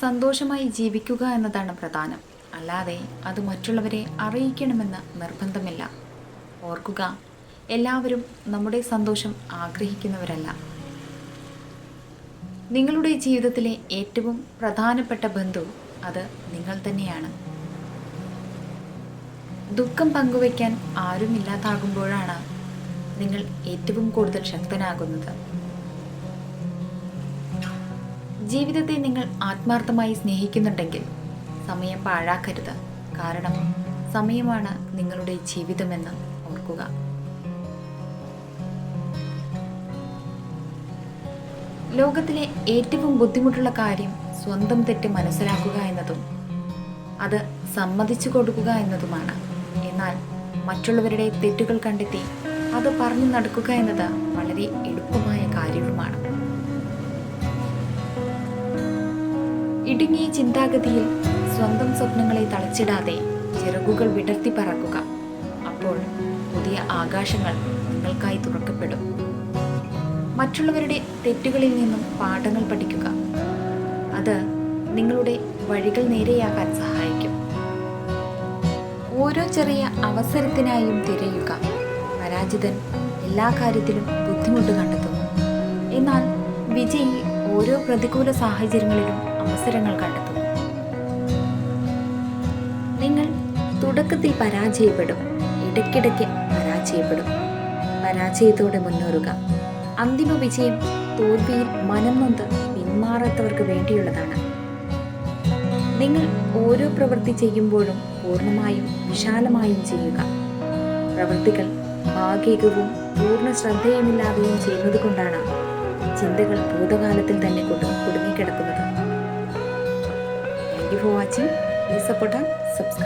സന്തോഷമായി ജീവിക്കുക എന്നതാണ് പ്രധാനം. അല്ലാതെ അത് മറ്റുള്ളവരെ അറിയിക്കണമെന്ന് നിർബന്ധമില്ല. ഓർക്കുക, എല്ലാവരും നമ്മുടെ സന്തോഷം ആഗ്രഹിക്കുന്നവരല്ല. നിങ്ങളുടെ ജീവിതത്തിലെ ഏറ്റവും പ്രധാനപ്പെട്ട ബന്ധു അത് നിങ്ങൾ തന്നെയാണ്. ദുഃഖം പങ്കുവയ്ക്കാൻ ആരുമില്ലാതാകുമ്പോഴാണ് നിങ്ങൾ ഏറ്റവും കൂടുതൽ ശക്തനാകുന്നത്. ജീവിതത്തെ നിങ്ങൾ ആത്മാർത്ഥമായി സ്നേഹിക്കുന്നുണ്ടെങ്കിൽ സമയം പാഴാക്കരുത്. കാരണം സമയമാണ് നിങ്ങളുടെ ജീവിതമെന്ന് ഓർക്കുക. ലോകത്തിലെ ഏറ്റവും ബുദ്ധിമുട്ടുള്ള കാര്യം സ്വന്തം തെറ്റ് മനസ്സിലാക്കുക എന്നതും അത് സമ്മതിച്ചു കൊടുക്കുക എന്നതുമാണ്. എന്നാൽ മറ്റുള്ളവരുടെ തെറ്റുകൾ കണ്ടെത്തി അത് പറഞ്ഞു നടക്കുക എന്നത് വളരെ എളുപ്പമായ കാര്യവുമാണ്. ഇടുങ്ങിയ ചിന്താഗതിയിൽ സ്വന്തം സ്വപ്നങ്ങളെ തളച്ചിടാതെ ചിറകുകൾ വിടർത്തി പറക്കുക. അപ്പോൾ പുതിയ ആകാശങ്ങൾ നിങ്ങൾക്കായി തുറക്കപ്പെടും. മറ്റുള്ളവരുടെ തെറ്റുകളിൽ നിന്നും പാഠങ്ങൾ പഠിക്കുക. അത് നിങ്ങളുടെ വഴികൾ നേരെയാക്കാൻ സഹായിക്കും. ഓരോ ചെറിയ അവസരത്തിനായും തിരയുക. പരാജിതൻ എല്ലാ കാര്യത്തിലും ബുദ്ധിമുട്ട് കണ്ടെത്തുന്നു. എന്നാൽ വിജയി ഓരോ പ്രതികൂല സാഹചര്യങ്ങളിലും അവസരങ്ങൾ കണ്ടെത്തുന്നു. നിങ്ങൾ തുടക്കത്തിൽ പരാജയപ്പെടും, ഇടയ്ക്കിടയ്ക്ക് പരാജയപ്പെടും. പരാജയത്തോടെ മുന്നേറുക. അന്തിമ വിജയം തോൽവിയിൽ മനം നൊന്ത് പിന്മാറാത്തവർക്ക് വേണ്ടിയുള്ളതാണ്. നിങ്ങൾ ഓരോ പ്രവൃത്തി ചെയ്യുമ്പോഴും പൂർണ്ണമായും വിശാലമായും ചെയ്യുക. പ്രവൃത്തികൾ ഭാഗികവും പൂർണ്ണ ശ്രദ്ധയുമില്ലാതെയും ചെയ്യുന്നത് കൊണ്ടാണ് ചിന്തകൾ ഭൂതകാലത്തിൽ തന്നെ കുടുങ്ങിക്കിടക്കുന്നത്. Thank you for watching. Please support and subscribe.